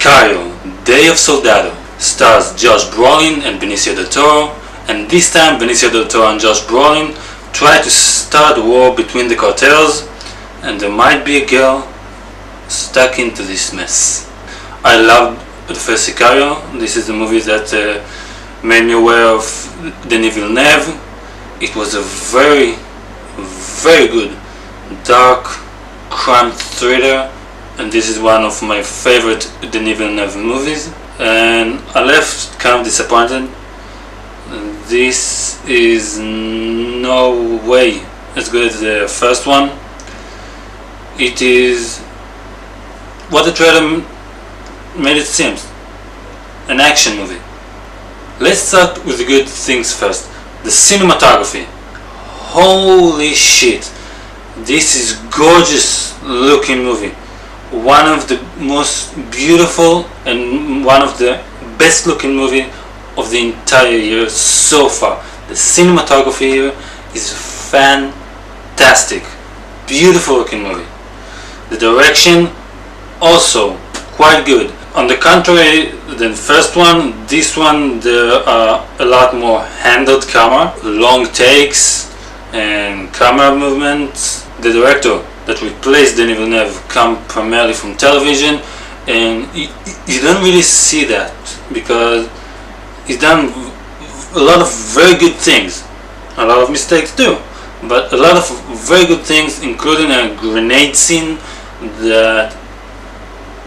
Sicario, Day of Soldado, stars Josh Brolin and Banicio del Toro, and this time Banicio del Toro and Josh Brolin try to start a war between the cartels, and there might be a girl stuck into this mess. I loved the first Sicario. This is the movie that made me aware of Denis Villeneuve. It was a very good dark crime thriller, and this is one of my favorite Denis Villeneuve movies, and I left kind of disappointed. This is no way as good as the first one. It is what the trailer made it seem, an action movie. Let's start with the good things first. The cinematography. Holy shit, this is gorgeous looking movie. One of the most beautiful and one of the best looking movie of the entire year so far. The cinematography here is fantastic. Beautiful looking movie. The direction also quite good. On the contrary than the first one, this one there are a lot more handled camera, long takes and camera movements. The director that replaced Denis Villeneuve come primarily from television, and you don't really see that because he's done a lot of very good things, a lot of mistakes too, but a lot of very good things, including a grenade scene that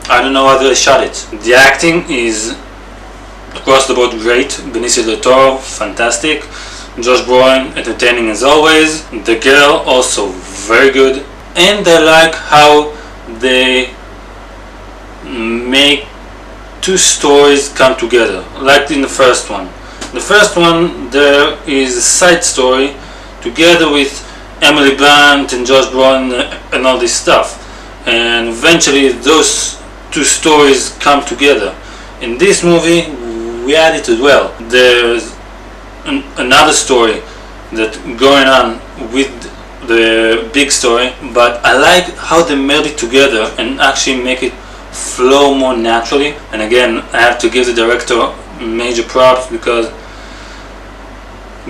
I don't know how they shot it. The acting is across the board great. Benicio del Toro, fantastic. Josh Brolin, entertaining as always. The girl, also very good. And I like how they make two stories come together, like in the first one. The first one, there is a side story together with Emily Blunt and Josh Brolin and all this stuff. And eventually those two stories come together. In this movie, we had it as well. There's another story that going on with the big story, but I like how they meld it together and actually make it flow more naturally. And again, I have to give the director major props because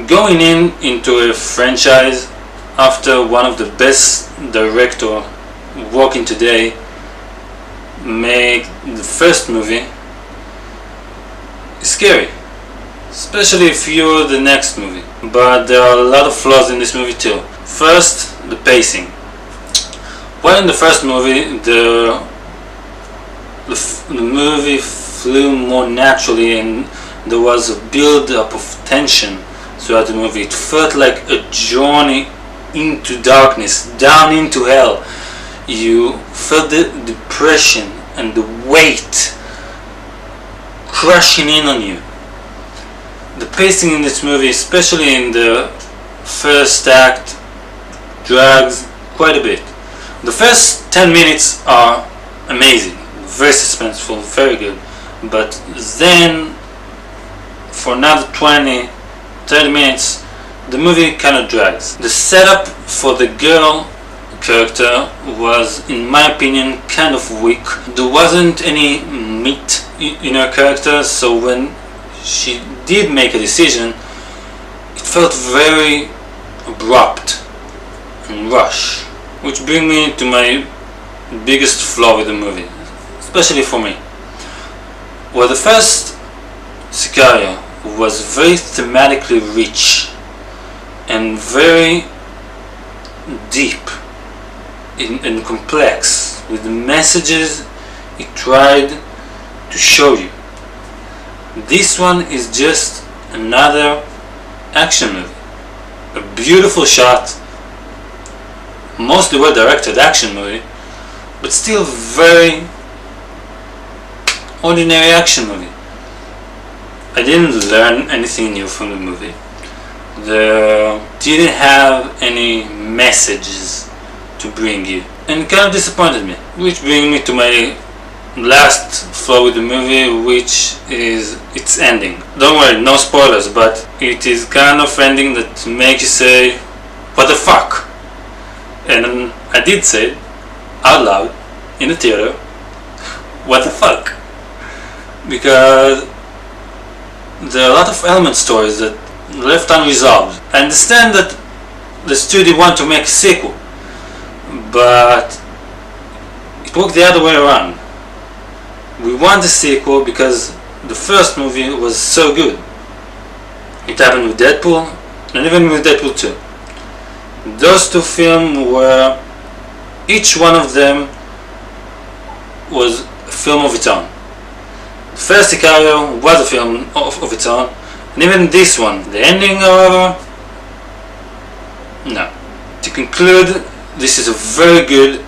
going into a franchise after one of the best director working today make the first movie is scary, especially if you're the next movie. But there are a lot of flaws in this movie too. First, the pacing. While in the first movie the movie flew more naturally and there was a build-up of tension throughout the movie. It felt like a journey into darkness, down into hell. You felt the depression and the weight crushing in on you. The pacing in this movie, especially in the first act, drags quite a bit. The first 10 minutes are amazing, very suspenseful, very good, but then for another 20-30 minutes the movie kind of drags. The setup for the girl character was, in my opinion, kind of weak. There wasn't any meat in her character, so when she did make a decision, it felt very abrupt and rushed, which brings me to my biggest flaw with the movie, especially for me. Well, the first Sicario was very thematically rich and very deep and complex with the messages it tried to show you. This one is just another action movie. A beautiful shot, mostly well directed action movie, but still very ordinary action movie. I didn't learn anything new from the movie. They didn't have any messages to bring you, and it kind of disappointed me. Which brings me to my last flaw with the movie, which is its ending. Don't worry, no spoilers, but it is kind of ending that makes you say, what the fuck? And I did say it out loud in the theater, what the fuck? because there are a lot of element stories that left unresolved. I understand that the studio want to make a sequel, but it worked the other way around. We want a sequel because the first movie was so good. It happened with Deadpool and even with Deadpool 2. Those two films were, each one of them was a film of its own. The first Sicario was a film of its own, and even this one. The ending, however, no. To conclude, this is a very good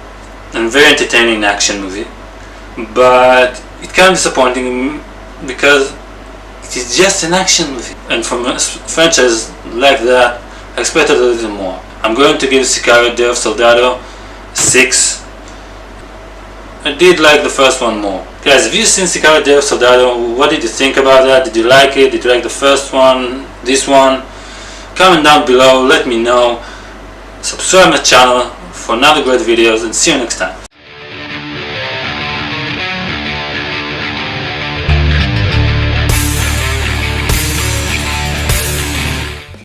and very entertaining action movie, but it's kind of disappointing because it is just an action movie, and from a franchise like that I expected a little more. I'm going to give Sicario Day of Soldado 6. I did like the first one more. Guys, have you seen Sicario Day of Soldado? What did you think about that? Did you like it? Did you like the first one? This one? Comment down below, let me know. Subscribe my channel for another great videos, and see you next time.